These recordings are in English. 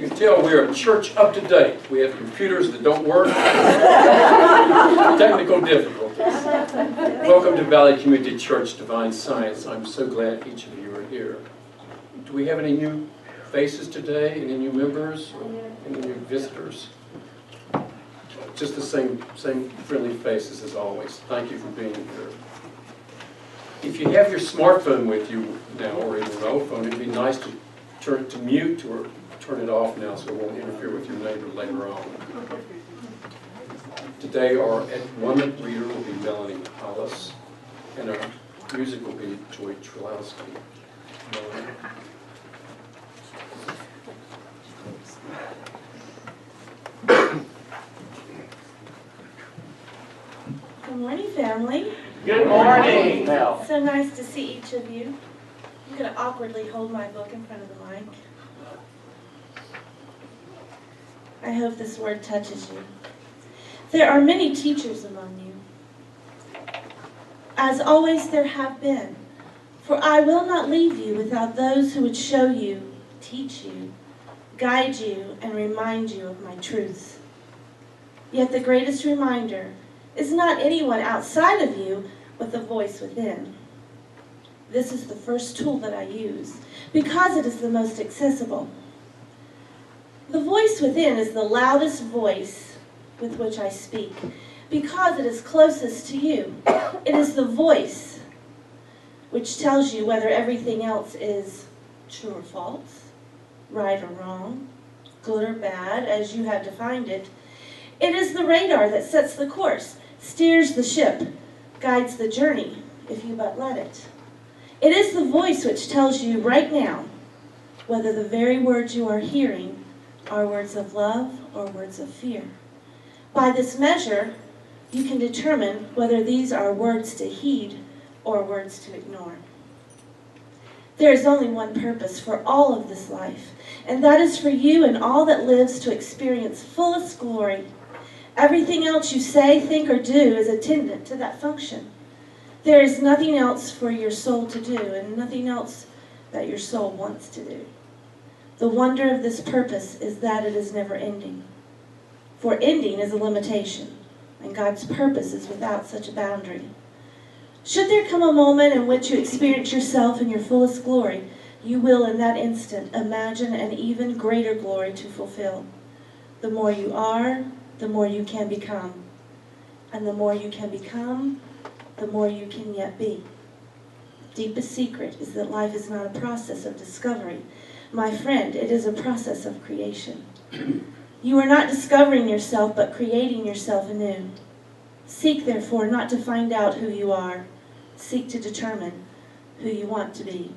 You can tell we're a church up to date. We have computers that don't work. Technical difficulties. Welcome to Valley Community Church Divine Science. I'm so glad each of you are here. Do we have any new faces today? Any new members? Or any new visitors? Just the same friendly faces as always. Thank you for being here. If you have your smartphone with you now, or even an old phone, it'd be nice to turn it to mute or turn it off now so it won't interfere with your neighbor later on. Today our woman reader will be Melanie Hollis, and our music will be Joy Trelowski. Good morning, family. Good morning. So nice to see each of you. I'm going to awkwardly hold my book in front of the mic. I hope this word touches you. There are many teachers among you. As always, there have been. For I will not leave you without those who would show you, teach you, guide you, and remind you of my truths. Yet the greatest reminder is not anyone outside of you, but the voice within. This is the first tool that I use, because it is the most accessible. The voice within is the loudest voice with which I speak, because it is closest to you. It is the voice which tells you whether everything else is true or false, right or wrong, good or bad, as you have defined it. It is the radar that sets the course, steers the ship, guides the journey, if you but let it. It is the voice which tells you right now whether the very words you are hearing are words of love or words of fear. By this measure, you can determine whether these are words to heed or words to ignore. There is only one purpose for all of this life, and that is for you and all that lives to experience fullest glory. Everything else you say, think, or do is attendant to that function. There is nothing else for your soul to do, and nothing else that your soul wants to do. The wonder of this purpose is that it is never ending. For ending is a limitation, and God's purpose is without such a boundary. Should there come a moment in which you experience yourself in your fullest glory, you will in that instant imagine an even greater glory to fulfill. The more you are, the more you can become. And the more you can become, the more you can yet be. The deepest secret is that life is not a process of discovery. My friend, it is a process of creation. You are not discovering yourself, but creating yourself anew. Seek, therefore, not to find out who you are. Seek to determine who you want to be.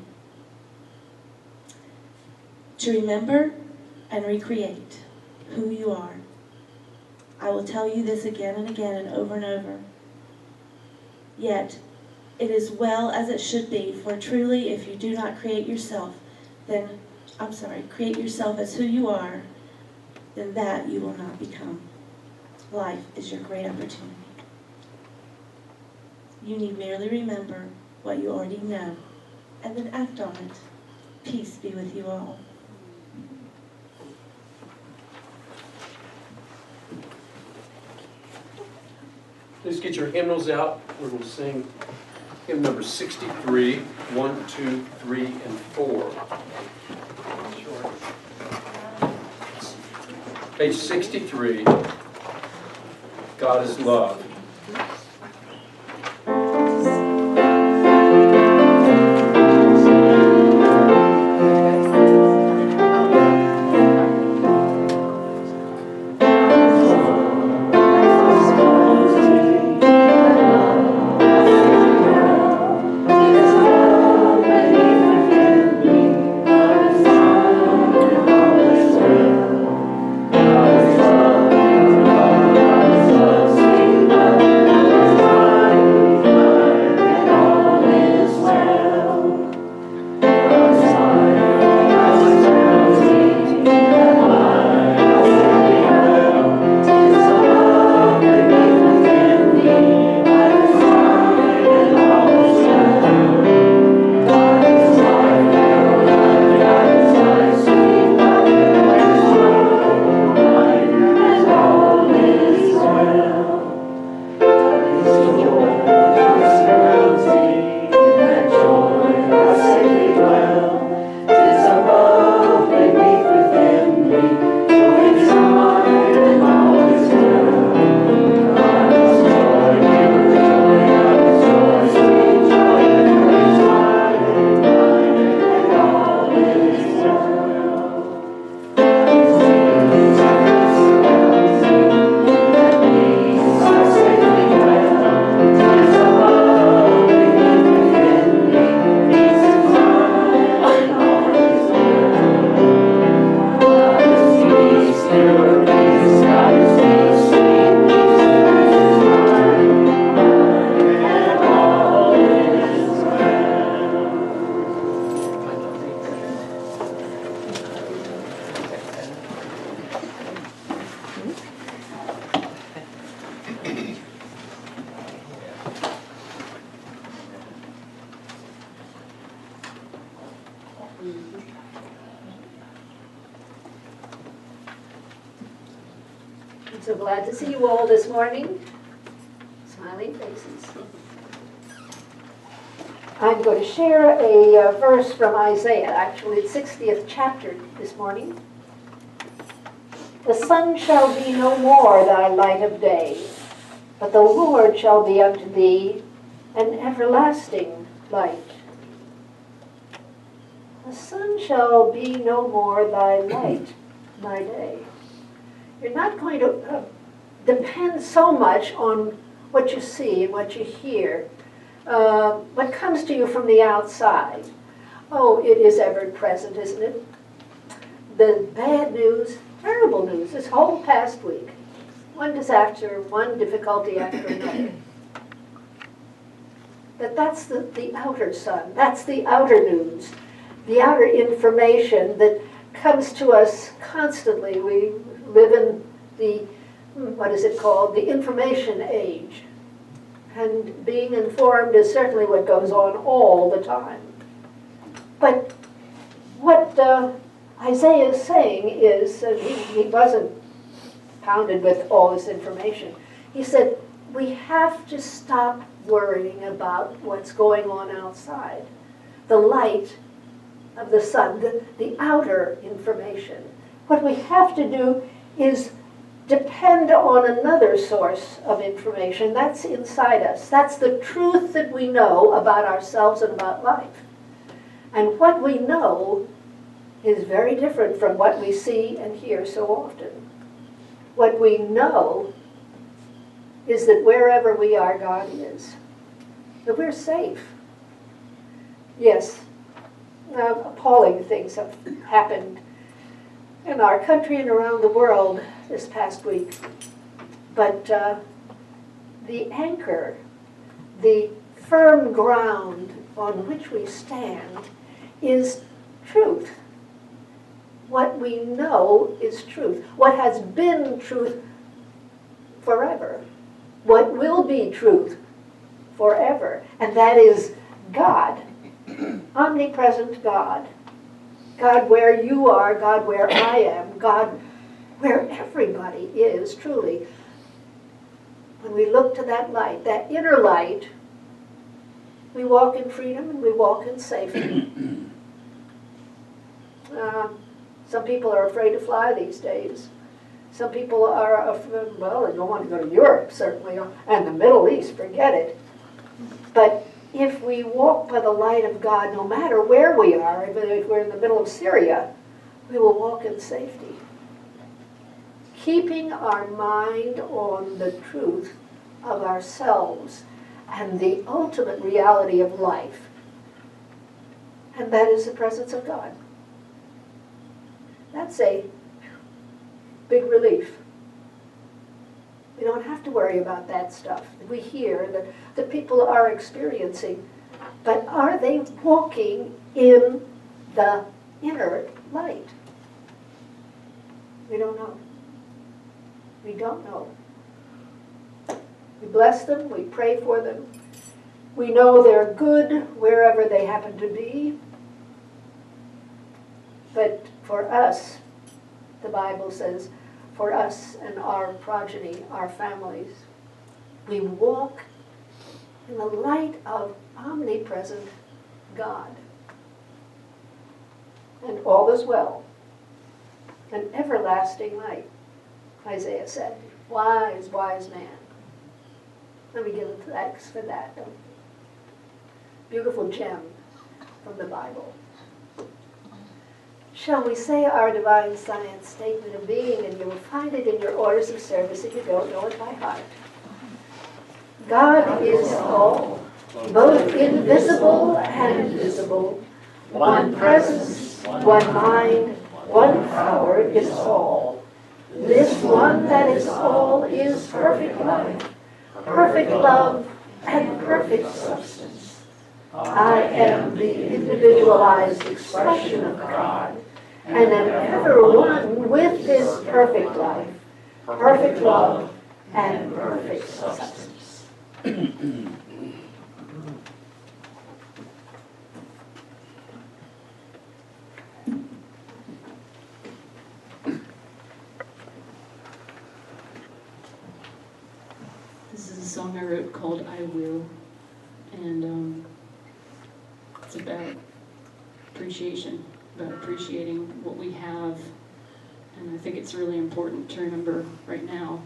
To remember and recreate who you are. I will tell you this again and again and over. Yet, it is well as it should be, for truly if you do not create yourself, create yourself as who you are, then that you will not become. Life is your great opportunity. You need merely remember what you already know, and then act on it. Peace be with you all. Please get your hymnals out. We're going to sing hymn number 63, 1, 2, 3, and 4. Page 63, God is love. Love So glad to see you all this morning. Smiling faces. I'm going to share a verse from Isaiah, actually the 60th chapter this morning. The sun shall be no more thy light of day, but the Lord shall be unto thee an everlasting light. The sun shall be no more thy light, thy day. You're not going to depend so much on what you see and what you hear, what comes to you from the outside. Oh, it is ever present, isn't it? The bad news, terrible news, this whole past week. One disaster, one difficulty after another. That's the outer sun. That's the outer news, the outer information that comes to us constantly. We live in the, what is it called, the information age. And being informed is certainly what goes on all the time. But what Isaiah is saying is, he wasn't pounded with all this information. He said, we have to stop worrying about what's going on outside. The light of the sun, the outer information. What we have to do is depend on another source of information that's inside us. That's the truth that we know about ourselves and about life. And what we know is very different from what we see and hear so often. What we know is that wherever we are, God is. That we're safe. Yes, appalling things have happened in our country and around the world this past week. But the anchor, the firm ground on which we stand is truth. What we know is truth. What has been truth forever. What will be truth forever. And that is God. Omnipresent God. God where you are, God where I am, God where everybody is, truly. When we look to that light, that inner light, we walk in freedom and we walk in safety. Some people are afraid to fly these days. Some people are, well, they don't want to go to Europe, certainly, and the Middle East, forget it. But if we walk by the light of God, no matter where we are, if we're in the middle of Syria, we will walk in safety. Keeping our mind on the truth of ourselves and the ultimate reality of life. And that is the presence of God. That's a big relief. We don't have to worry about that stuff that we hear, that people are experiencing. But are they walking in the inner light? We don't know. We don't know. We bless them, we pray for them. We know they're good wherever they happen to be. But for us, the Bible says, for us and our progeny, our families, we walk in the light of omnipresent God. And all is well. An everlasting light, Isaiah said. Wise, wise man. Let me give him thanks for that. Beautiful gem from the Bible. Shall we say our divine science statement of being, and you will find it in your orders of service if you don't know it by heart. God is all, both invisible and visible. One presence, one mind, one power is all. This one that is all is perfect life, perfect love, and perfect substance. I am the individualized expression of God, and am ever one with this perfect life, perfect love, and perfect substance. song I wrote called I Will, and it's about appreciation, about appreciating what we have, and I think it's really important to remember right now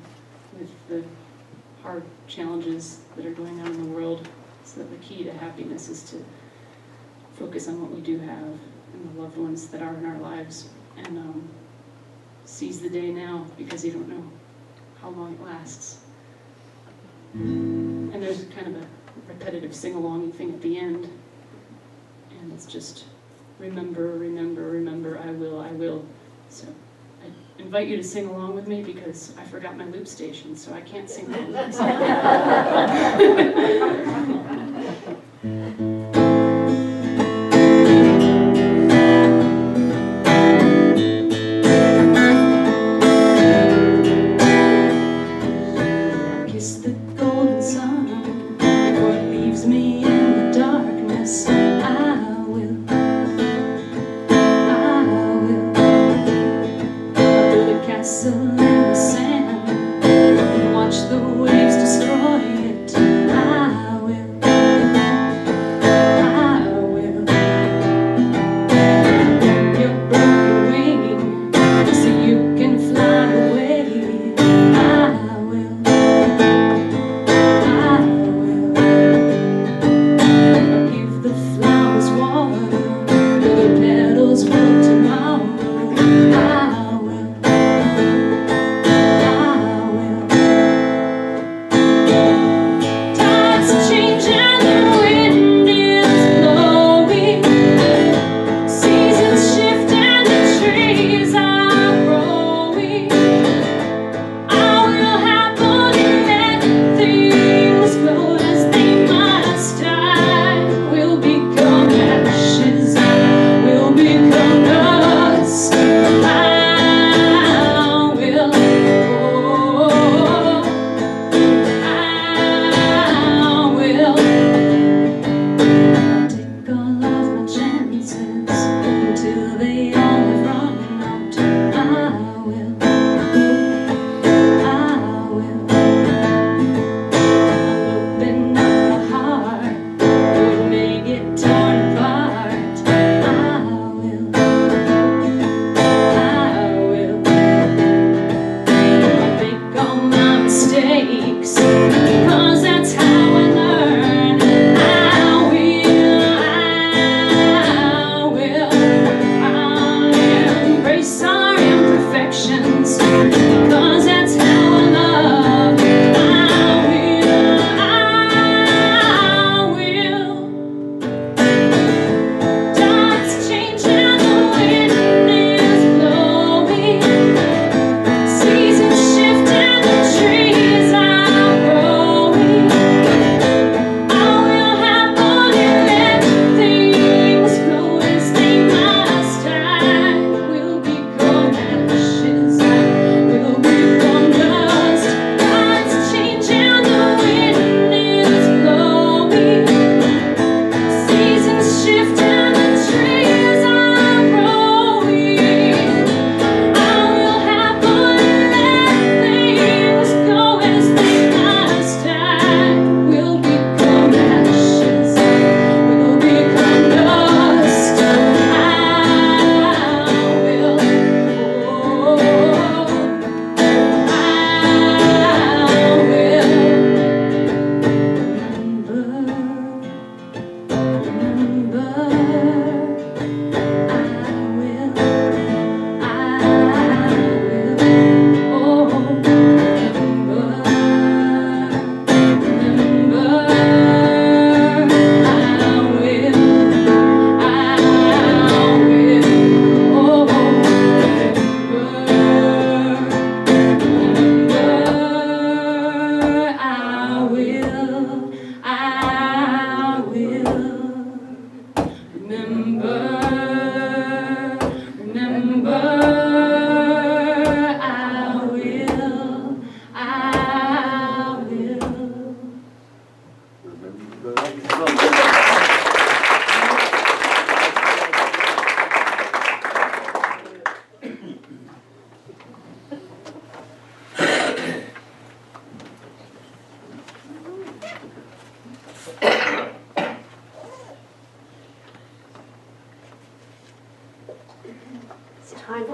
with the hard challenges that are going on in the world, so that the key to happiness is to focus on what we do have and the loved ones that are in our lives, and seize the day now, because you don't know how long it lasts. And there's kind of a repetitive sing-along thing at the end, and it's just remember, remember, remember, I will. So I invite you to sing along with me, because I forgot my loop station, so I can't sing along.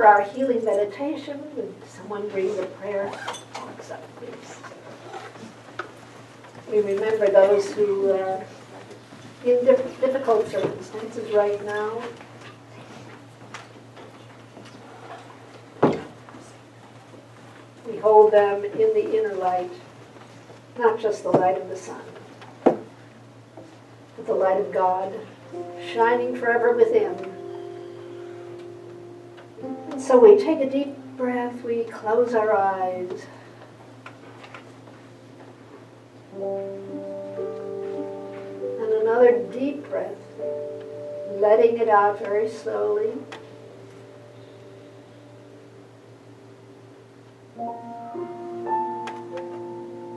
for our healing meditation, would someone bring the prayer box up, please? We remember those who are in difficult circumstances right now. We hold them in the inner light, not just the light of the sun, but the light of God, shining forever within. And so we take a deep breath, we close our eyes. And another deep breath, letting it out very slowly.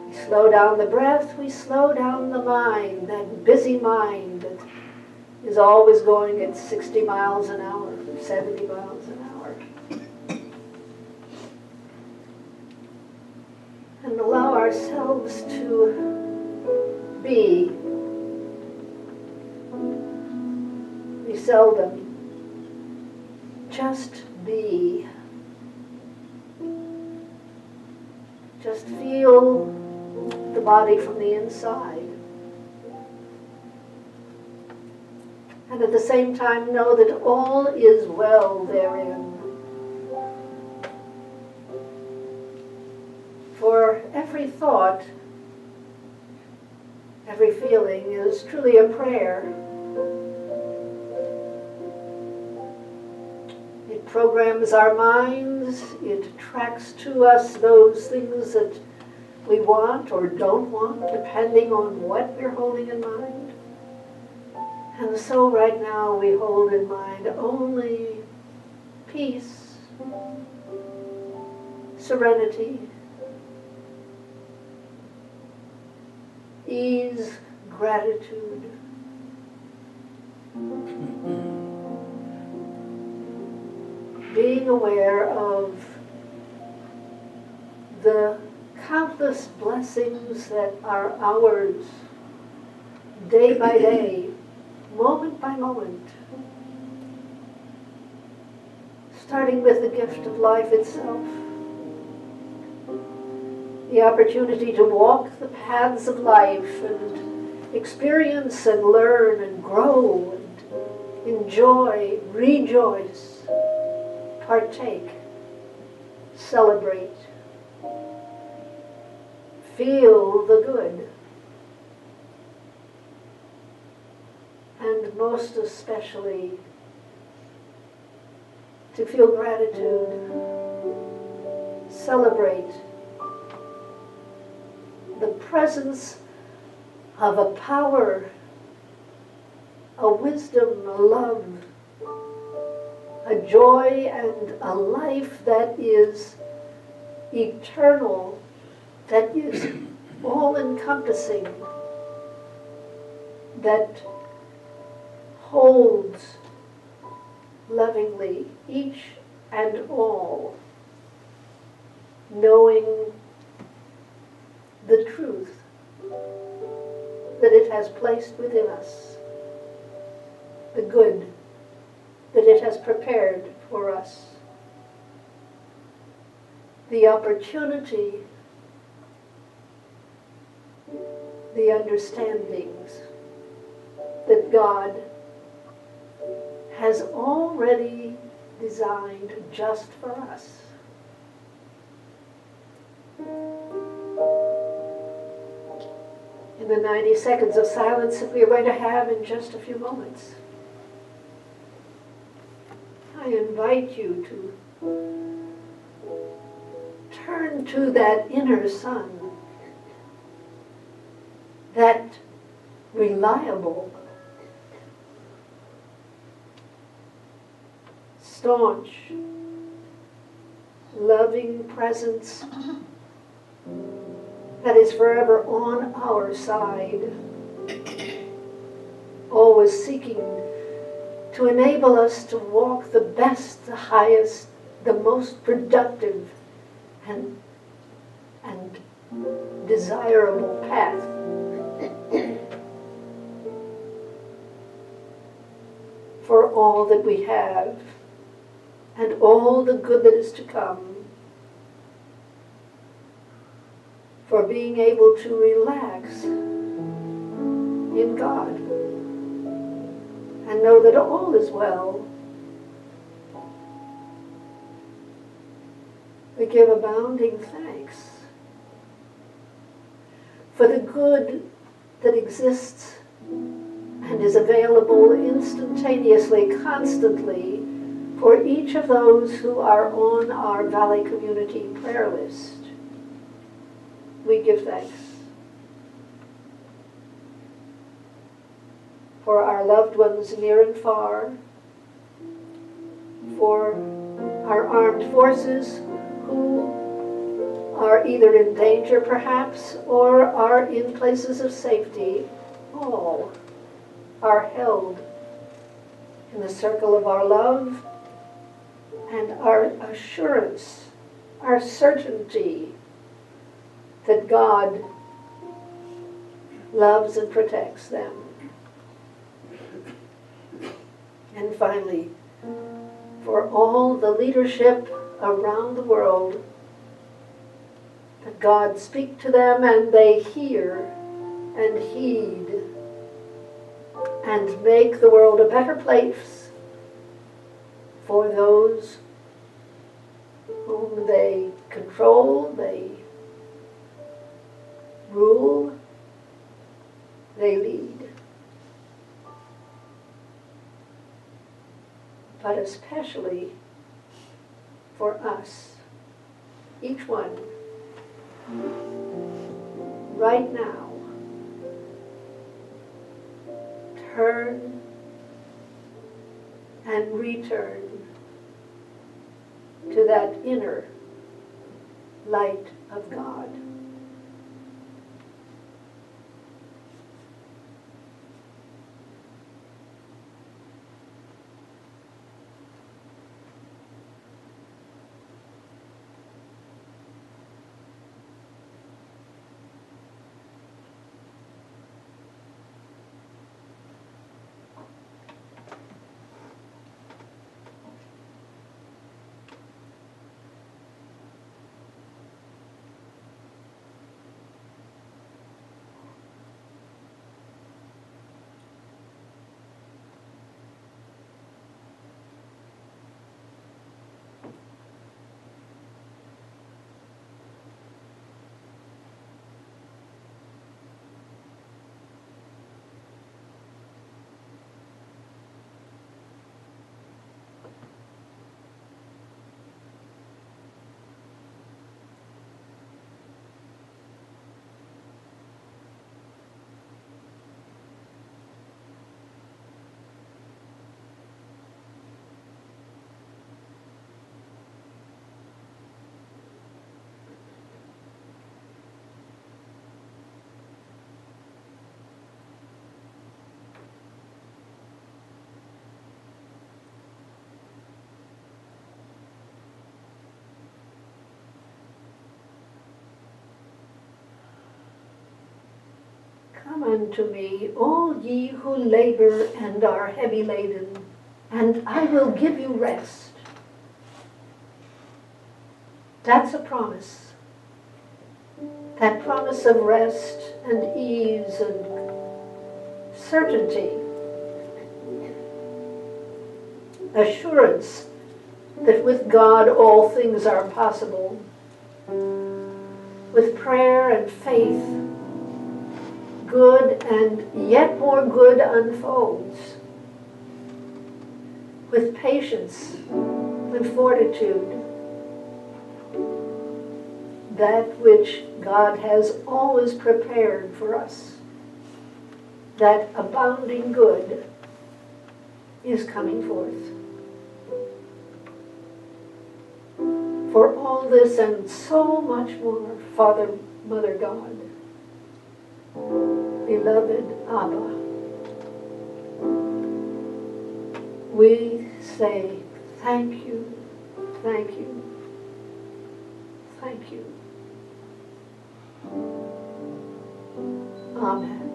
We slow down the breath, we slow down the mind, that busy mind that is always going at 60 miles an hour, 70 miles an hour. And allow ourselves to be. We seldom just be. Just feel the body from the inside. And at the same time know that all is well therein. For every thought, every feeling is truly a prayer. It programs our minds, it attracts to us those things that we want or don't want, depending on what we're holding in mind. And so right now we hold in mind only peace, serenity, ease, gratitude. Being aware of the countless blessings that are ours day by day, moment by moment, starting with the gift of life itself, the opportunity to walk the paths of life and experience and learn and grow and enjoy, rejoice, partake, celebrate, feel the good, and most especially to feel gratitude, celebrate the presence of a power, a wisdom, a love, a joy, and a life that is eternal, that is all-encompassing, that holds lovingly each and all, knowing the truth that it has placed within us, the good that it has prepared for us, the opportunity, the understandings that God has already designed just for us. In the 90 seconds of silence that we are going to have in just a few moments, I invite you to turn to that inner sun, that reliable, staunch, loving presence that is forever on our side, always seeking to enable us to walk the best, the highest, the most productive and desirable path. For all that we have and all the good that is to come, for being able to relax in God and know that all is well. We give abounding thanks for the good that exists and is available instantaneously, constantly, for each of those who are on our Valley Community prayer list. We give thanks for our loved ones near and far, for our armed forces who are either in danger perhaps or are in places of safety. All are held in the circle of our love and our assurance, our certainty that God loves and protects them. And finally, for all the leadership around the world, that God speak to them and they hear and heed and make the world a better place for those whom they control, they rule, they lead. But especially for us, each one, right now, turn and return to that inner light of God. Come unto me, all ye who labor and are heavy laden, and I will give you rest. That's a promise. That promise of rest and ease and certainty. Assurance that with God all things are possible. With prayer and faith, good and yet more good unfolds. With patience and fortitude, that which God has always prepared for us, that abounding good, is coming forth. For all this and so much more, Father, Mother God, beloved Abba, we say thank you, thank you, thank you. Amen.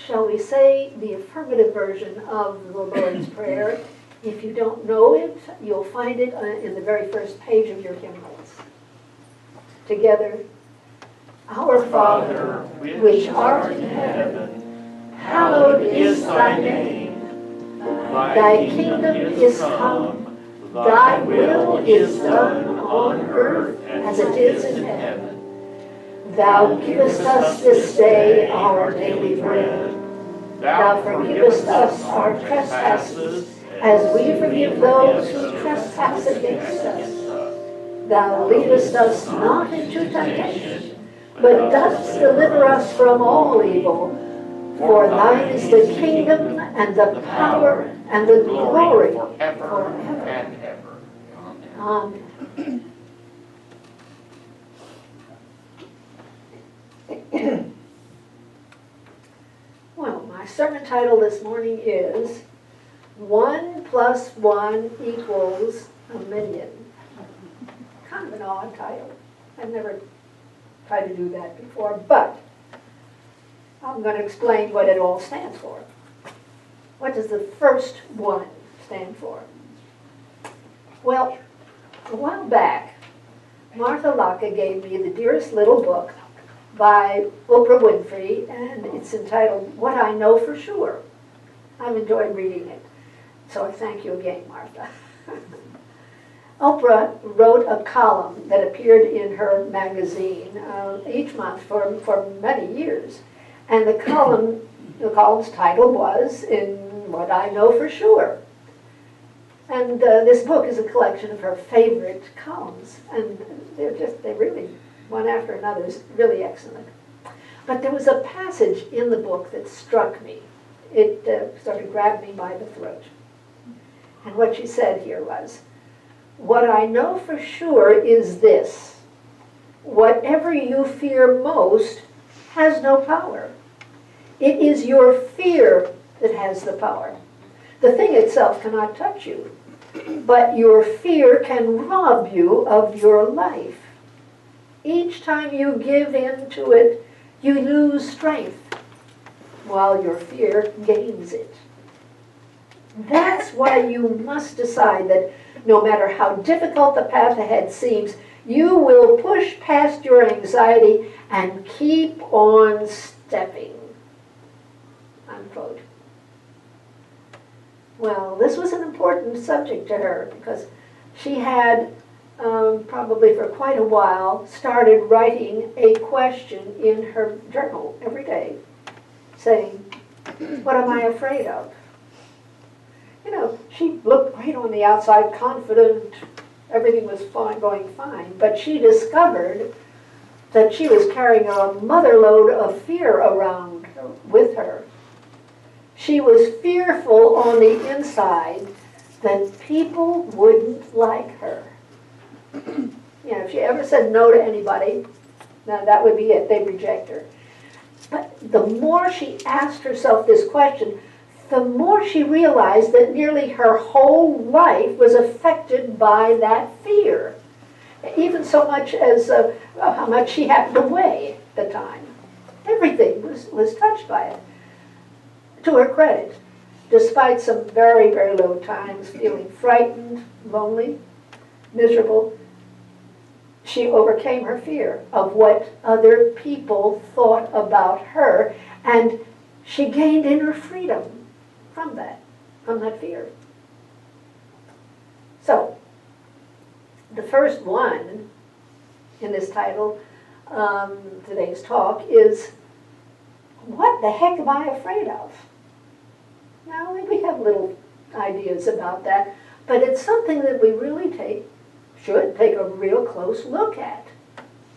shall we say, the affirmative version of the Lord's Prayer. If you don't know it, you'll find it in the very first page of your hymnals. Together, Our Father, which art in heaven, hallowed is thy name. Thy kingdom is come, thy will is done on earth as it is in heaven. Thou givest us this day our daily bread. Thou forgivest us our trespasses, as we forgive those who trespass against us. Thou leadest us not into temptation, but dost deliver us from all evil. For thine is the kingdom, and the power, and the glory forever and ever. Amen. Well, my sermon title this morning is 1 + 1 = 1,000,000. Kind of an odd title. I've never tried to do that before, but I'm going to explain what it all stands for. What does the first one stand for? Well, a while back, Martha Locke gave me the dearest little book by Oprah Winfrey, and it's entitled What I Know for Sure. I've enjoyed reading it, so I thank you again, Martha. Oprah wrote a column that appeared in her magazine each month for many years, and the column's title was In What I Know for Sure. And this book is a collection of her favorite columns, and they really, one after another, is really excellent. But there was a passage in the book that struck me. It sort of grabbed me by the throat. And what she said here was, what I know for sure is this: whatever you fear most has no power. It is your fear that has the power. The thing itself cannot touch you, but your fear can rob you of your life. Each time you give in to it, you lose strength, while your fear gains it. That's why you must decide that no matter how difficult the path ahead seems, you will push past your anxiety and keep on stepping. Unquote. Well, this was an important subject to her because she had, probably for quite a while, started writing a question in her journal every day, saying, what am I afraid of? You know, she looked great on the outside, confident, everything was fine, going fine, but she discovered that she was carrying a motherload of fear around with her. She was fearful on the inside that people wouldn't like her. You know, if she ever said no to anybody, now that would be it, they'd reject her. But the more she asked herself this question, the more she realized that nearly her whole life was affected by that fear. Even so much as how much she happened to weigh at the time. Everything was touched by it. To her credit, despite some very, very low times, feeling frightened, lonely, miserable, she overcame her fear of what other people thought about her, and she gained inner freedom from that fear. So, the first one in this title, today's talk, is what the heck am I afraid of? Now, we have little ideas about that, but it's something that we really should take a real close look at.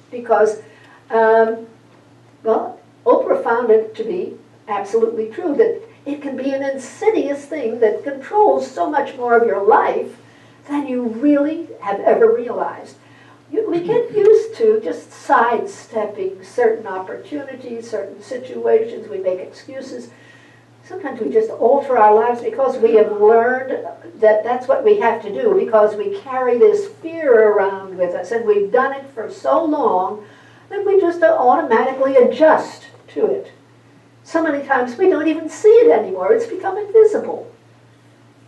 Because, well, Oprah found it to be absolutely true that it can be an insidious thing that controls so much more of your life than you really have ever realized. We get used to just sidestepping certain opportunities, certain situations. We make excuses. Sometimes we just alter our lives because we have learned that that's what we have to do, because we carry this fear around with us, and we've done it for so long that we just automatically adjust to it. So many times we don't even see it anymore. It's become invisible.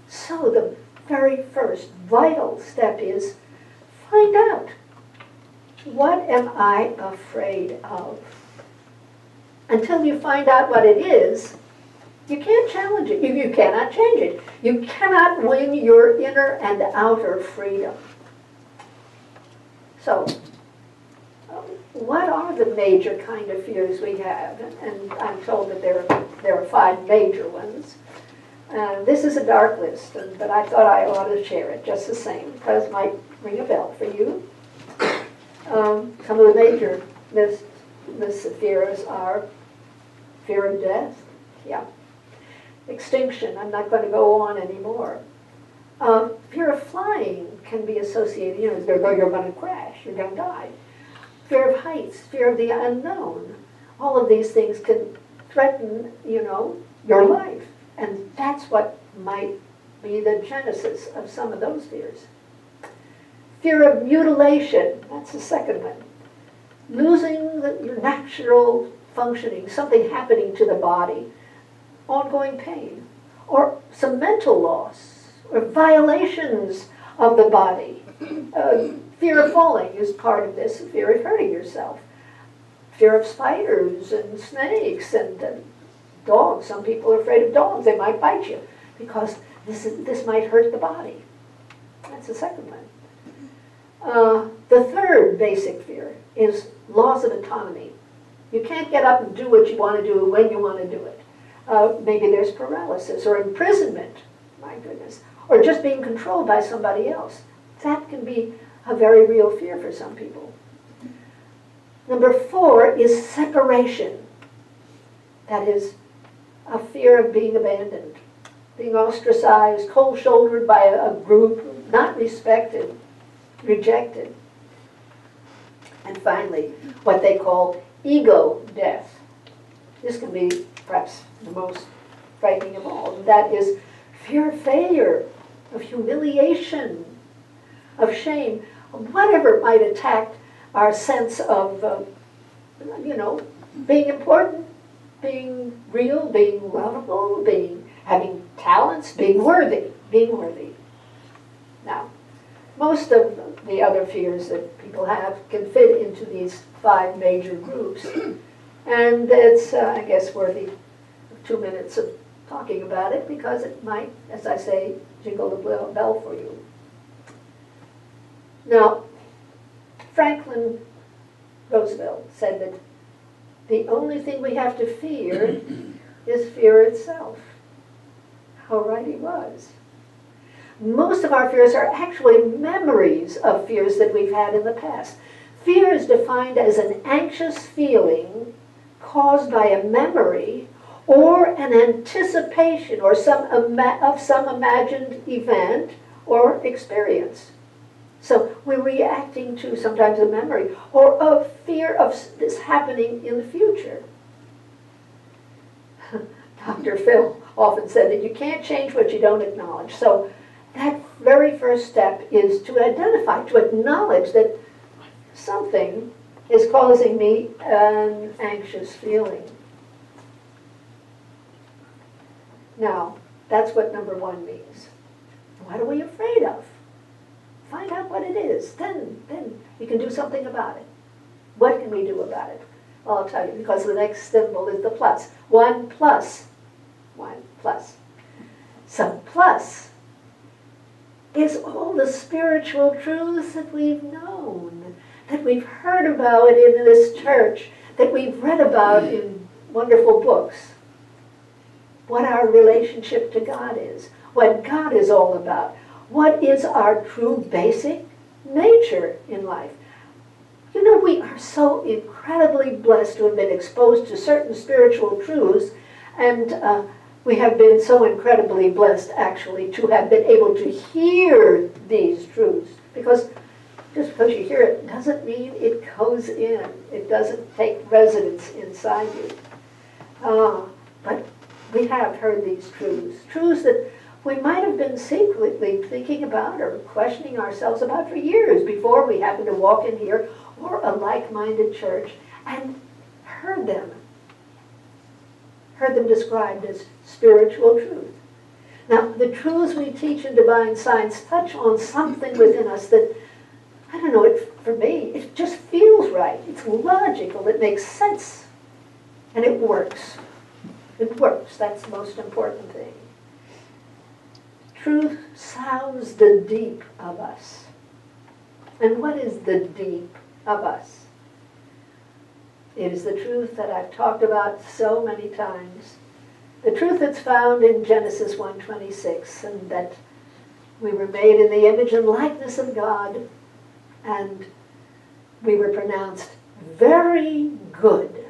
So the very first vital step is find out, what am I afraid of? Until you find out what it is, you can't challenge it. You cannot change it. You cannot win your inner and outer freedom. So, what are the major kind of fears we have? And I'm told that there are 5 major ones. This is a dark list, but I thought I ought to share it just the same, because it might ring a bell for you. Some of the major list of fears are fear of death, yeah. Extinction, I'm not going to go on anymore. Fear of flying can be associated, you're going to crash, you're going to die. Fear of heights, fear of the unknown. All of these things can threaten, your life. And that's what might be the genesis of some of those fears. Fear of mutilation, that's the second one. Losing your natural functioning, something happening to the body, ongoing pain, or some mental loss, or violations of the body. Fear of falling is part of this, fear of hurting yourself. Fear of spiders and snakes and dogs. Some people are afraid of dogs. They might bite you because this might hurt the body. That's the second one. The third basic fear is loss of autonomy. You can't get up and do what you want to do when you want to do it. Maybe there's paralysis or imprisonment, my goodness, or just being controlled by somebody else. That can be a very real fear for some people. Number 4 is separation. That is a fear of being abandoned, being ostracized, cold-shouldered by a group, not respected, rejected. And finally, what they call ego death. This can be perhaps the most frightening of all. That is fear of failure, of humiliation, of shame, whatever might attack our sense of, being important, being real, being lovable, having talents, being worthy. Now, most of the other fears that people have can fit into these 5 major groups. And it's, I guess, worthy of 2 minutes of talking about it because it might, as I say, jingle the bell for you. Now, Franklin Roosevelt said that the only thing we have to fear is fear itself. How right he was. Most of our fears are actually memories of fears that we've had in the past. Fear is defined as an anxious feeling caused by a memory or an anticipation or some imagined event or experience. So we're reacting to sometimes a memory or a fear of this happening in the future. Dr. Phil often said that you can't change what you don't acknowledge. So that very first step is to identify, to acknowledge that something is causing me an anxious feeling. Now, that's what number 1 means. What are we afraid of? Find out what it is. Then you can do something about it. What can we do about it? Well, I'll tell you, because the next symbol is the plus. 1 plus. 1 plus. So plus is all the spiritual truths that we've known, that we've heard about in this church, that we've read about in wonderful books. What our relationship to God is, what God is all about, what is our true basic nature in life. We are so incredibly blessed to have been exposed to certain spiritual truths, and we have been so incredibly blessed, actually, to have been able to hear these truths. Because just because you hear it doesn't mean it goes in. It doesn't take residence inside you. But we have heard these truths that we might have been secretly thinking about or questioning ourselves about for years before we happened to walk in here or a like-minded church and heard them heard them described as spiritual truth. Now, the truths we teach in divine science touch on something within us that, I don't know, for me, it just feels right. It's logical. It makes sense. And it works. It works. That's the most important thing. Truth sounds the deep of us. And what is the deep of us? It is the truth that I've talked about so many times. The truth that's found in Genesis 1:26, and that we were made in the image and likeness of God, and we were pronounced very good.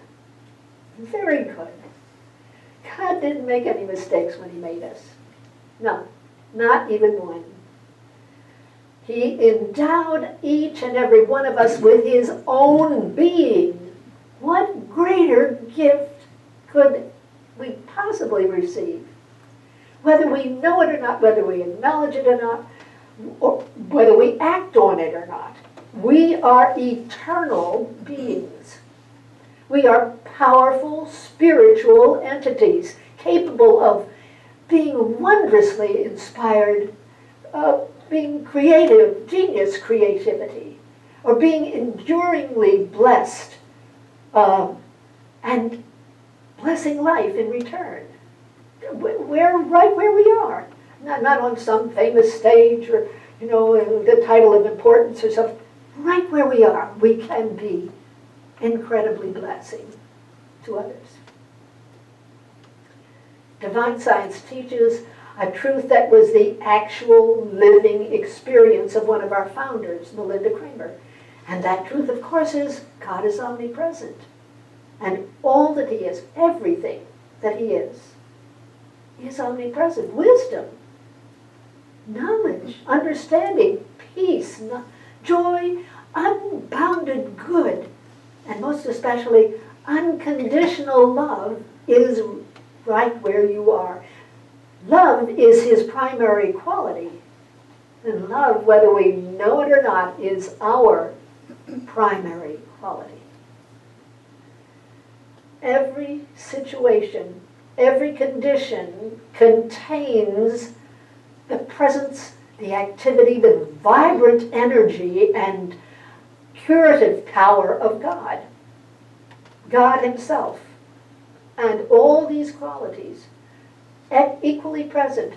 Very good. God didn't make any mistakes when he made us. No, not even one. He endowed each and every one of us with his own being. What greater gift could we possibly receive? Whether we know it or not, whether we acknowledge it or not, or whether we act on it or not, we are eternal beings. We are powerful spiritual entities capable of being wondrously inspired, being creative, genius creativity, or being enduringly blessed, and blessing life in return. We're right where we are. Not on some famous stage or, the title of importance or something. Right where we are, we can be incredibly blessing to others. Divine science teaches a truth that was the actual living experience of one of our founders, Melinda Kramer. And that truth, of course, is God is omnipresent. And all that he is, everything that he is omnipresent. Wisdom, knowledge, understanding, peace, joy, unbounded good, and most especially unconditional love is right where you are. Love is his primary quality. And love, whether we know it or not, is our primary quality. Every situation, every condition contains the presence, the activity, the vibrant energy and curative power of God. God himself. And all these qualities equally present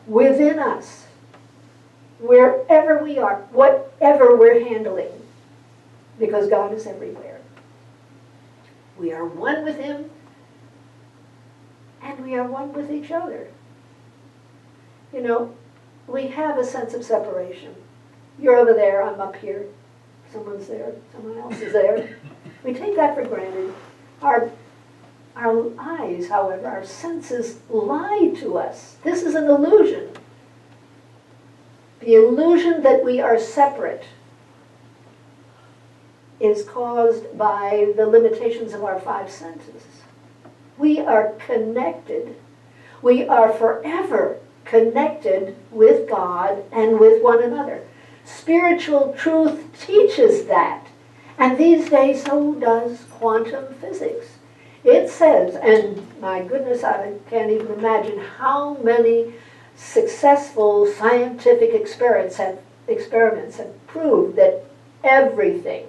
within us, wherever we are, whatever we're handling, because God is everywhere. We are one with him, and we are one with each other. We have a sense of separation. You're over there, I'm up here. Someone's there, someone else is there. We take that for granted. Our eyes, however, our senses lie to us. This is an illusion. The illusion that we are separate is caused by the limitations of our five senses. We are connected. We are forever connected with God and with one another. Spiritual truth teaches that. And these days, so does quantum physics. It says, and my goodness, I can't even imagine how many successful scientific experiments have proved that everything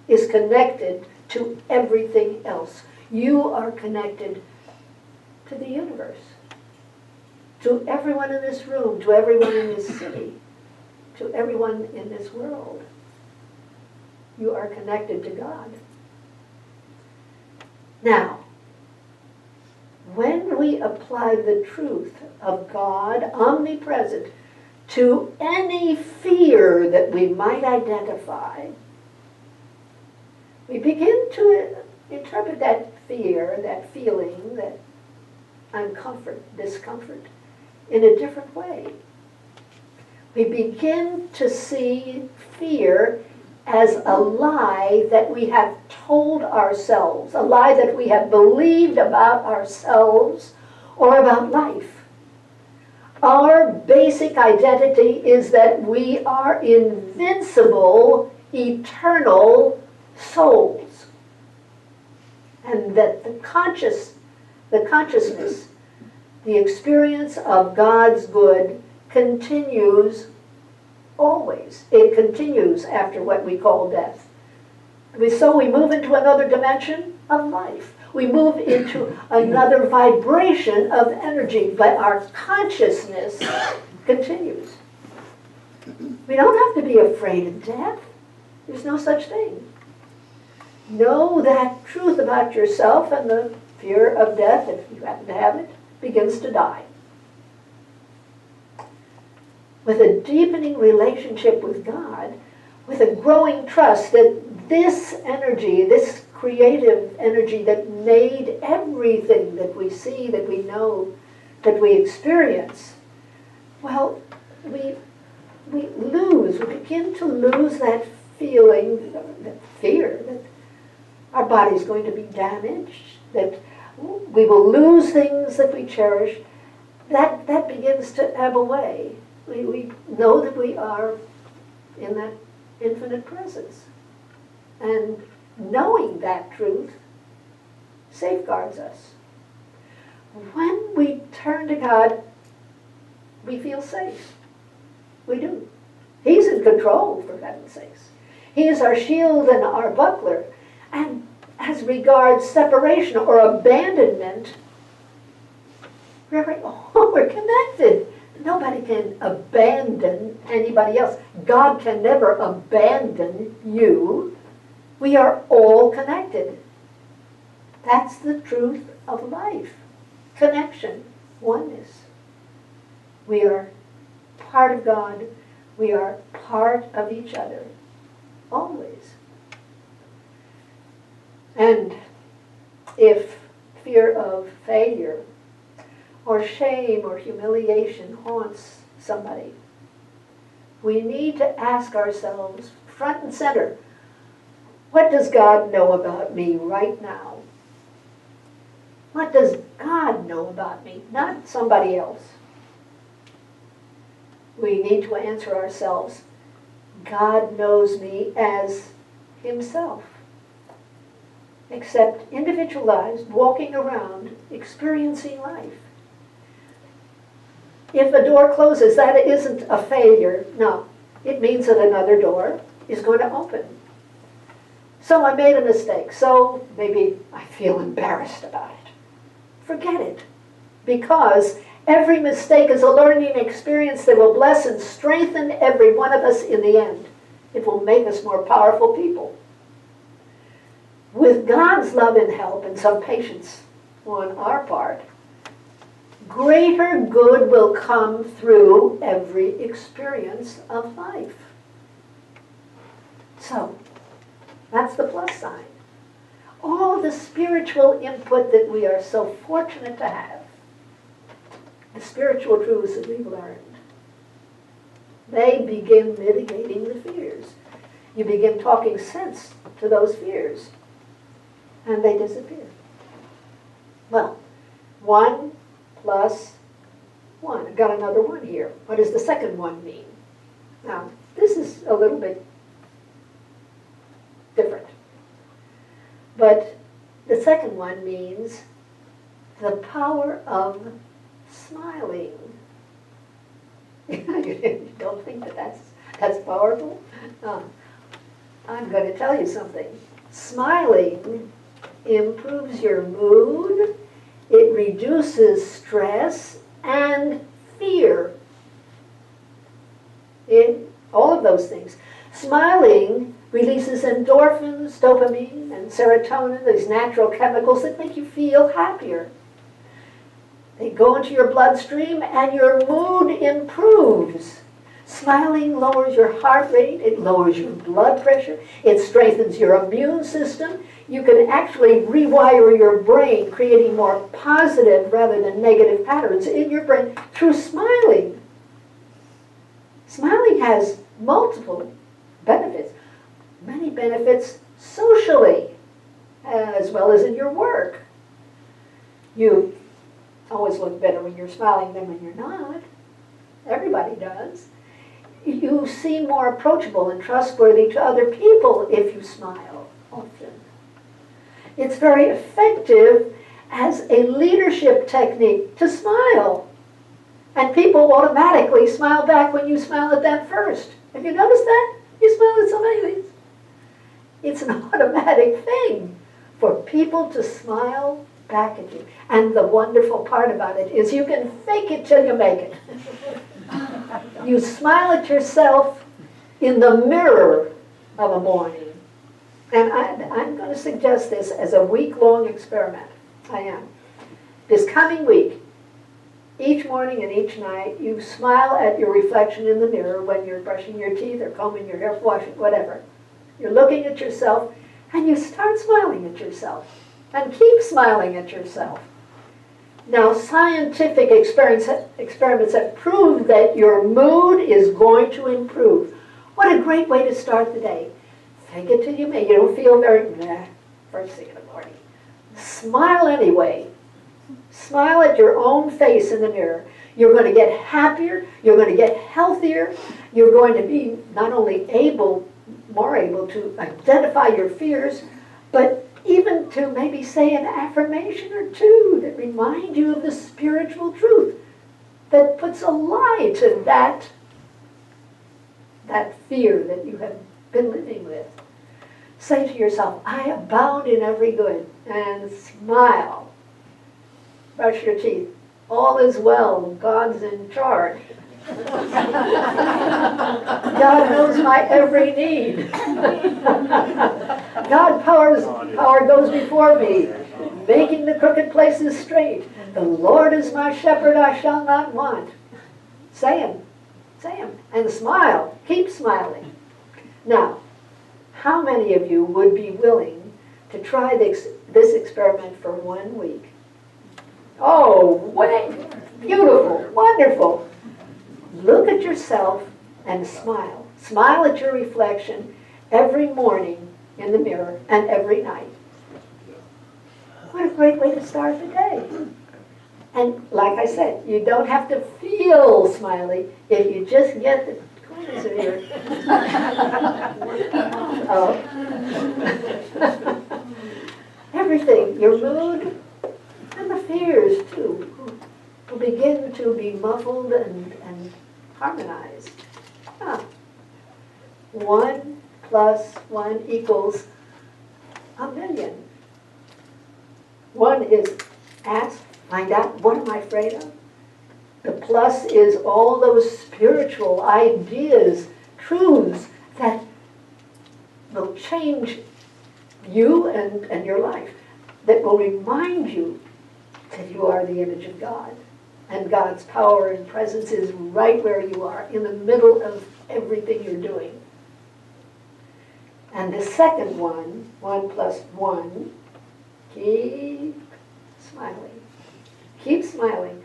is connected to everything else. You are connected to the universe, to everyone in this room, to everyone in this city, to everyone in this world. You are connected to God. Now, when we apply the truth of God, omnipresent, to any fear that we might identify, we begin to interpret that fear, that feeling, that discomfort, in a different way. We begin to see fear as a lie that we have told ourselves, a lie that we have believed about ourselves or about life. Our basic identity is that we are invincible, eternal souls. And that the conscious the consciousness, the experience of God's good continues always. It continues after what we call death. So we move into another dimension of life. We move into another vibration of energy, but our consciousness continues. We don't have to be afraid of death. There's no such thing. Know that truth about yourself, and the fear of death, if you happen to have it, begins to die. With a deepening relationship with God, with a growing trust that this energy, this creative energy that made everything that we see, that we know, that we experience, well, we begin to lose that feeling, that fear that our body's going to be damaged, that we will lose things that we cherish. That begins to ebb away. We know that we are in that infinite presence. And knowing that truth safeguards us. When we turn to God, we feel safe. We do. He's in control, for heaven's sakes. He is our shield and our buckler. And as regards separation or abandonment, we're connected. Nobody can abandon anybody else. God can never abandon you. We are all connected. That's the truth of life. Connection, oneness. We are part of God. We are part of each other. Always. And if fear of failure or shame or humiliation haunts somebody, we need to ask ourselves, front and center, what does God know about me right now? What does God know about me, not somebody else? We need to answer ourselves, God knows me as himself. Except individualized, walking around, experiencing life. If a door closes, that isn't a failure. No, it means that another door is going to open. So I made a mistake, so maybe I feel embarrassed about it. Forget it, because every mistake is a learning experience that will bless and strengthen every one of us in the end. It will make us more powerful people. With God's love and help and some patience on our part, greater good will come through every experience of life. So, that's the plus sign. All the spiritual input that we are so fortunate to have, the spiritual truths that we've learned, they begin mitigating the fears. You begin talking sense to those fears, and they disappear. Well, 1 plus 1. I've got another 1 here. What does the second 1 mean? Now, this is a little bit different. But the second 1 means the power of smiling. You don't think that that's powerful? I'm going to tell you something. Smiling improves your mood, it reduces stress and fear. All of those things. Smiling releases endorphins, dopamine, and serotonin, these natural chemicals that make you feel happier. They go into your bloodstream and your mood improves. Smiling lowers your heart rate, it lowers your blood pressure, it strengthens your immune system. You can actually rewire your brain, creating more positive rather than negative patterns in your brain through smiling. Smiling has multiple benefits. Many benefits socially, as well as in your work. You always look better when you're smiling than when you're not. Everybody does. You seem more approachable and trustworthy to other people if you smile often. It's very effective as a leadership technique to smile. And people automatically smile back when you smile at them first. Have you noticed that? You smile at somebody else. It's an automatic thing for people to smile back at you. And the wonderful part about it is you can fake it till you make it. You smile at yourself in the mirror of a morning. And I'm going to suggest this as a week-long experiment. I am. This coming week, each morning and each night, you smile at your reflection in the mirror when you're brushing your teeth or combing your hair, washing, whatever. You're looking at yourself, and you start smiling at yourself. And keep smiling at yourself. Now, scientific experiments have proved that your mood is going to improve. What a great way to start the day. Fake it till you make it. You don't feel very first thing in the morning. Smile anyway. Smile at your own face in the mirror. You're going to get happier. You're going to get healthier. You're going to be not only more able to identify your fears, but even to maybe say an affirmation or two that remind you of the spiritual truth that puts a lie to that fear that you have been living with. Say to yourself, I abound in every good, and smile. Brush your teeth. All is well. God's in charge. God knows my every need. God power goes before me, making the crooked places straight. The Lord is my shepherd, I shall not want. Say him. Say him. And smile. Keep smiling. Now, how many of you would be willing to try this experiment for 1 week? Oh, wait. Beautiful. Wonderful. Look at yourself and smile. Smile at your reflection every morning in the mirror and every night. What a great way to start the day. And like I said, you don't have to feel smiley if you just get the corners of your... Everything, your mood and the fears too, will begin to be muffled and harmonized. 1 plus 1 equals 1,000,000. 1 is ask, find out, what am I afraid of? The plus is all those spiritual ideas, truths that will change you and your life, that will remind you that you are the image of God. And God's power and presence is right where you are, in the middle of everything you're doing. And the second one, 1 plus 1, keep smiling. Keep smiling.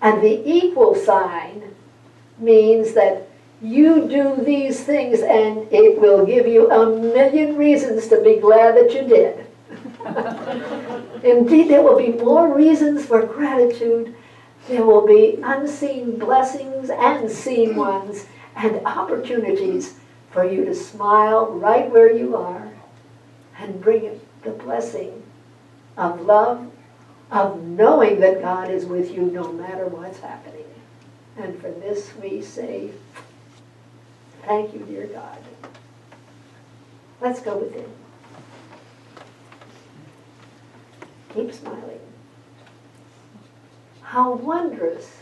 And the equal sign means that you do these things and it will give you 1,000,000 reasons to be glad that you did. Indeed, there will be more reasons for gratitude. There will be unseen blessings and seen ones and opportunities for you to smile right where you are and bring the blessing of love, of knowing that God is with you no matter what's happening. And for this we say, thank you, dear God. Let's go within. Keep smiling. How wondrous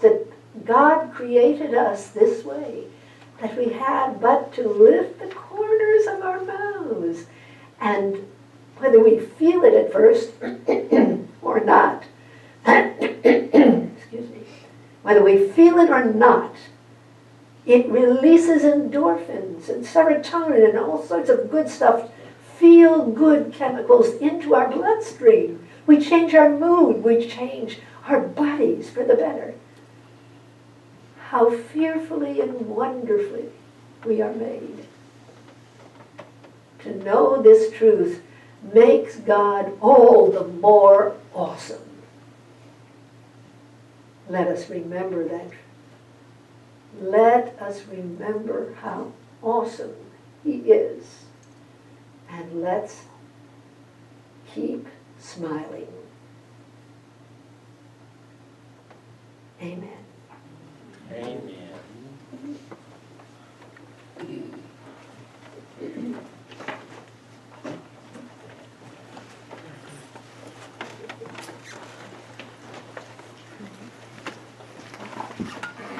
that God created us this way, that we had but to lift the corners of our mouths. And whether we feel it at first or not, excuse me, whether we feel it or not, it releases endorphins and serotonin and all sorts of good stuff, feel-good chemicals into our bloodstream. We change our mood. We change our bodies for the better. How fearfully and wonderfully we are made. To know this truth makes God all the more awesome. Let us remember that. Let us remember how awesome He is. And let's keep smiling. Amen. Amen.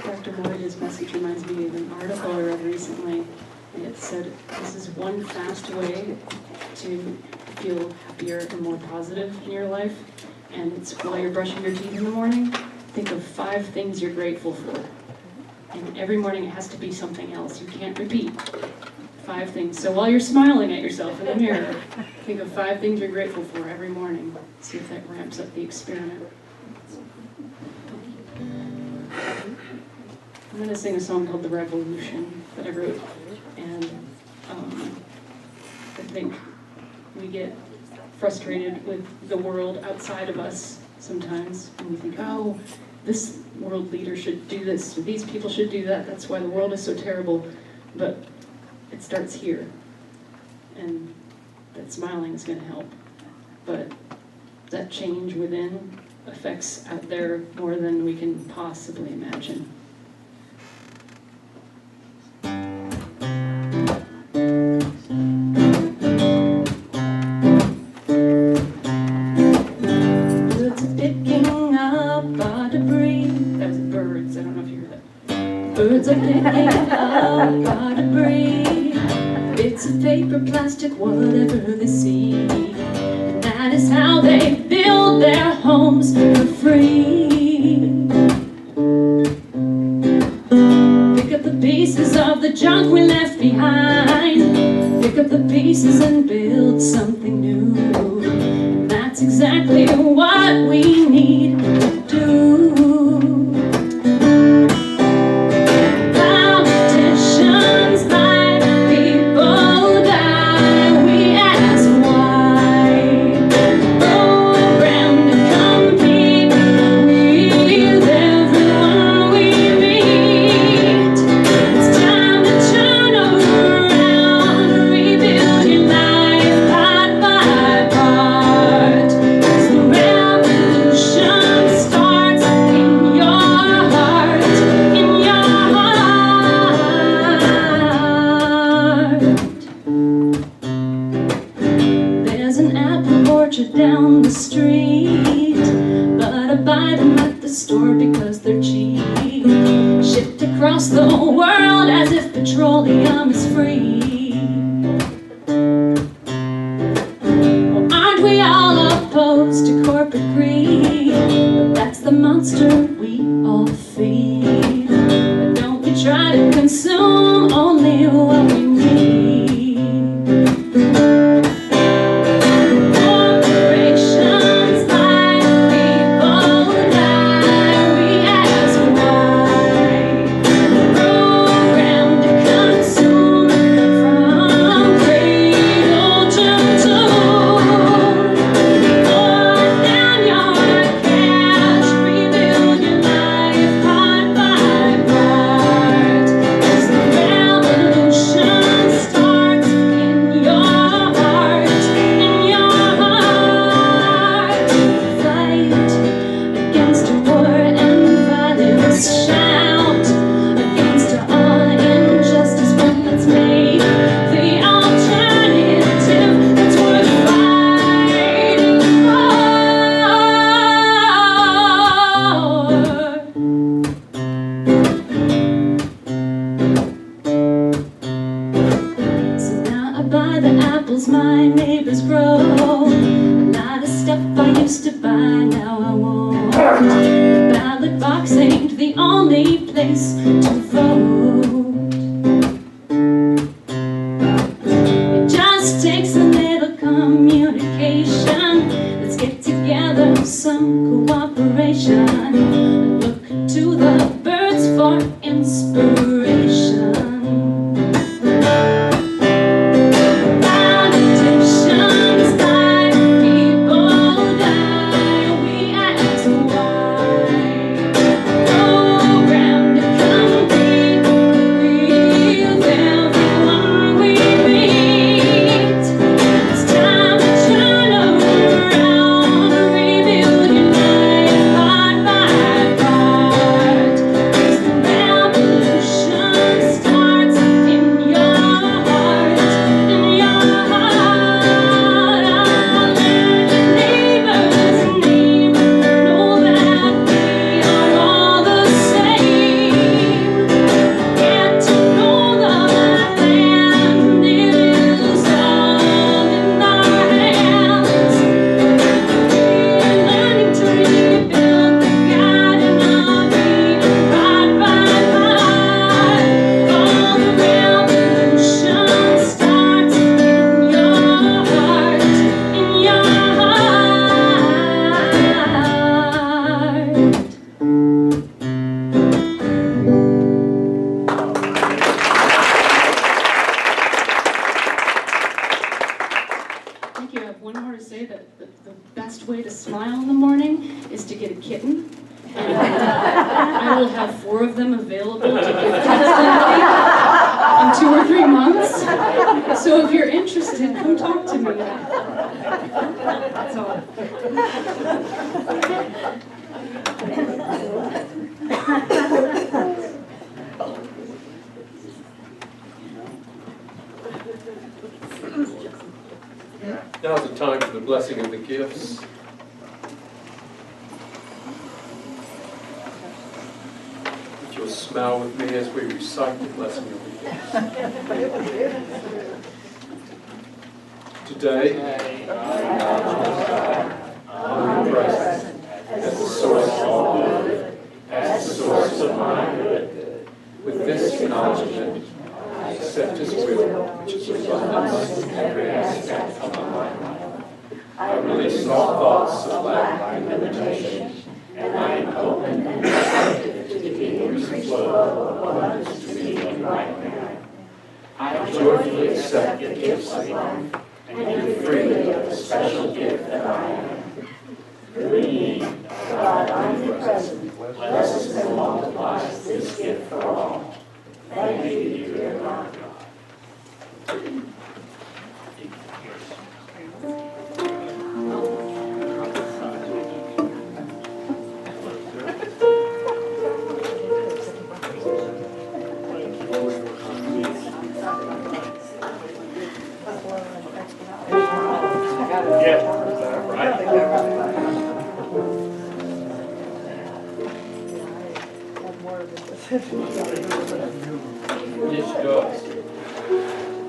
Dr. Maurita's message reminds me of an article I read recently. And it said, this is one fast way to feel happier and more positive in your life. And it's while you're brushing your teeth in the morning, think of 5 things you're grateful for. And every morning it has to be something else. You can't repeat 5 things. So while you're smiling at yourself in the mirror, think of 5 things you're grateful for every morning. See if that ramps up the experiment. I'm going to sing a song called The Revolution that I wrote. And I think we get frustrated with the world outside of us sometimes. And we think, oh, this world leader should do this, or these people should do that. That's why the world is so terrible. But it starts here. And that smiling is going to help. But that change within affects out there more than we can possibly imagine. Birds are picking up our debris, bits of paper, plastic, whatever they see. And that is how they build their homes for free. Pick up the pieces of the junk we left behind. Pick up the pieces and build something new. And that's exactly what we need to do. Down the street, but I buy them at the store because they're cheap. Shipped across the world as if petroleum is free. Well, aren't we all opposed to corporate greed? But that's the monster we all feed. But don't we try to consume only what we need? My neighbors grow. A lot of stuff I used to buy, now I won't. The ballot box ain't the only place to vote. It just takes a little communication. Let's get together, some cooperation. Look to the birds for inspiration. want to say that the best way to smile in the morning is to get a kitten. And I will have 4 of them available to give instantly in 2 or 3 months. So if you're interested, come talk to me. That's all. Now is the time for the blessing of the gifts. If you'll smile with me as we recite the blessing of the gifts. Today, omnipresent, as the source of all good, as the source of my good. With this acknowledgement, I accept His will, which is abundance in every aspect of my life. I release all thoughts of lack and limitation, and I am open and receptive to the increased flow of abundance to me right now. I joyfully accept the gifts of life and give freely of the special gift that I am. Through me, God omnipresent, blesses and multiplies this gift for all. Thank you, dear God. Yes, she does.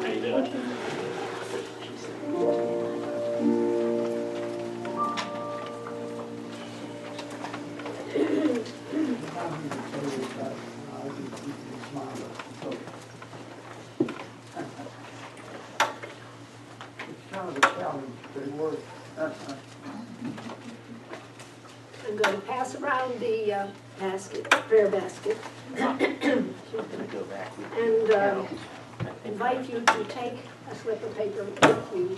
How you doing? It's kind of a challenge, they work. I'm going to pass around the basket, prayer basket. And invite you to take a slip of paper with you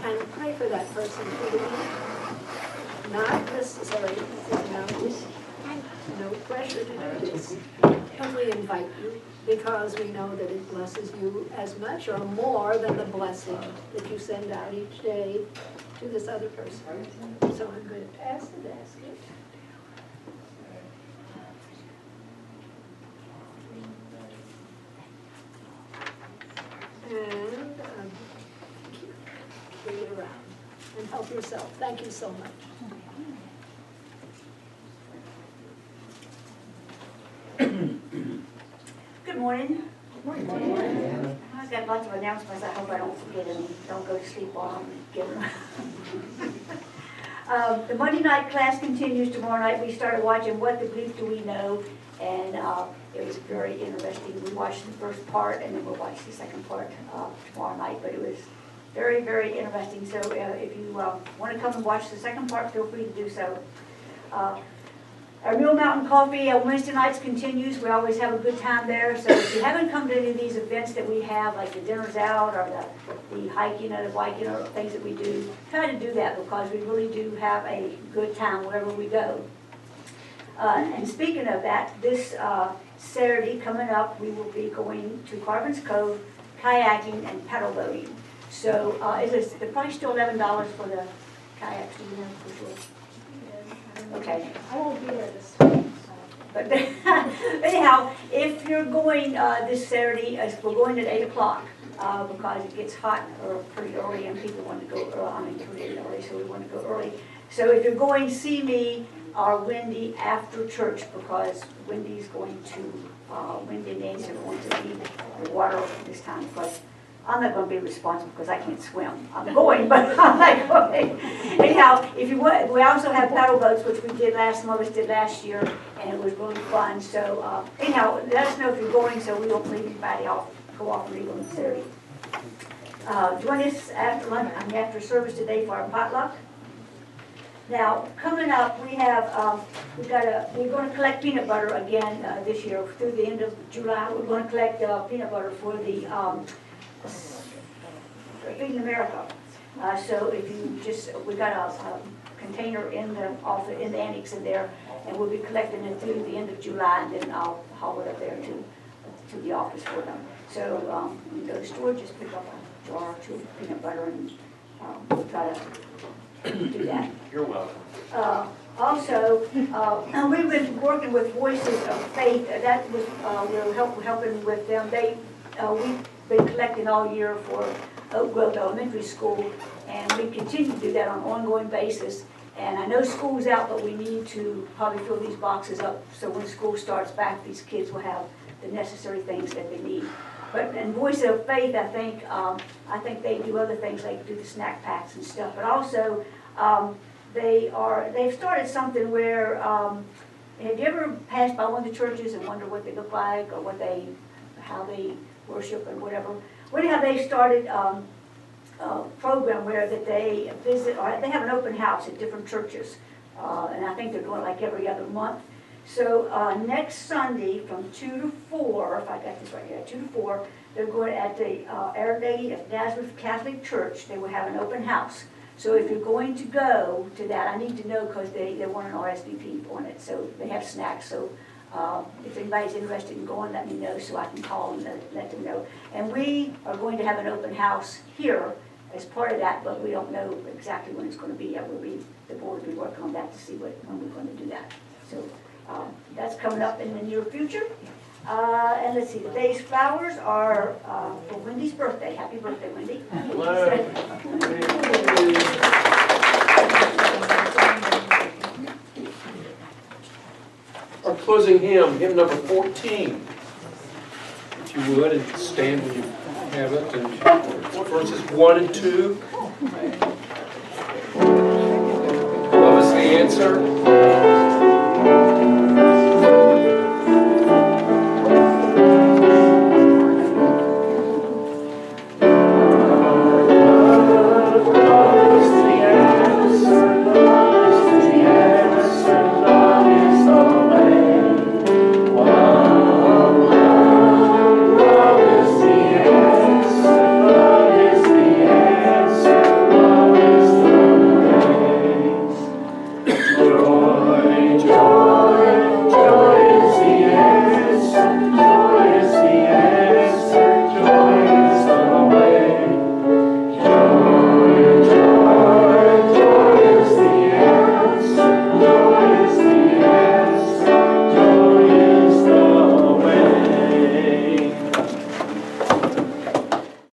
and pray for that person for the week. Not necessary, no pressure to do this. But we invite you because we know that it blesses you as much or more than the blessing that you send out each day to this other person. So I'm going to pass the basket. And carry it around and help yourself. Thank you so much. Good morning. Good morning. I've got lots of announcements. I hope I don't forget any. Don't go to sleep while I'm getting them. The Monday night class continues tomorrow night. We started watching What the Bleep Do We Know? And it was very interesting. We watched the first part and then we'll watch the second part tomorrow night. But it was very, very interesting. So if you want to come and watch the second part, feel free to do so. Our Mule Mountain Coffee Wednesday nights continues. We always have a good time there. So if you haven't come to any of these events that we have, like the dinners out or the hiking or the biking or things that we do, try to do that because we really do have a good time wherever we go. And speaking of that, this Saturday coming up, we will be going to Carbons Cove, kayaking and paddle boating. So is the price still $11 for the kayaks? Do you know for sure? Okay. I won't be there this time. But anyhow, if you're going this Saturday, we're going at 8 o'clock because it gets hot pretty early and people want to go pretty early, so we want to go early. So if you're going, see me or Wendy after church because Wendy's going to, Wendy and Nancy are going to leave the water this time because I'm not going to be responsible because I can't swim. I'm going, but I'm not going. Anyhow, if you would, we also have paddle boats, which we did some of us did last year, and it was really fun. So anyhow, let us know if you're going so we don't leave anybody off, go off and leave on Saturday. Join us after lunch, after service today for our potluck. Now, coming up, we have, we're going to collect peanut butter again this year through the end of July. We're going to collect peanut butter for the Feeding America. So if you just, we got a container in the office, in the annex in there, and we'll be collecting it through the end of July, and then I'll haul it up there to the office for them. So when you go to the store, just pick up a jar or two of peanut butter and try to do that. You're welcome. Also, we've been working with Voices of Faith. That was we're helping with them. We've been collecting all year for Oak Grove Elementary School, and we continue to do that on an ongoing basis. And I know school's out, but we need to probably fill these boxes up so when school starts back, these kids will have the necessary things that they need. But in Voice of Faith, I think they do other things like do the snack packs and stuff. But also, they've started something where, have you ever passed by one of the churches and wonder what they look like or how they worship and whatever? Well, anyhow, they started a program where that they visit, or they have an open house at different churches, and I think they're doing it like every other month. So next Sunday from 2 to 4, if I got this right here, 2 to 4, they're going at the Our Lady of Nazareth Catholic Church. They will have an open house. So if you're going to go to that, I need to know because they want an RSVP on it. So they have snacks. So if anybody's interested in going, let me know so I can call and let them know. And we are going to have an open house here as part of that, but we don't know exactly when it's going to be. The board will be working on that to see when we're going to do that. So that's coming up in the near future. And let's see, today's flowers are for Wendy's birthday. Happy birthday, Wendy. Our closing hymn number 14. If you would, and stand when you have it. And verses 1 and 2. Love is the answer.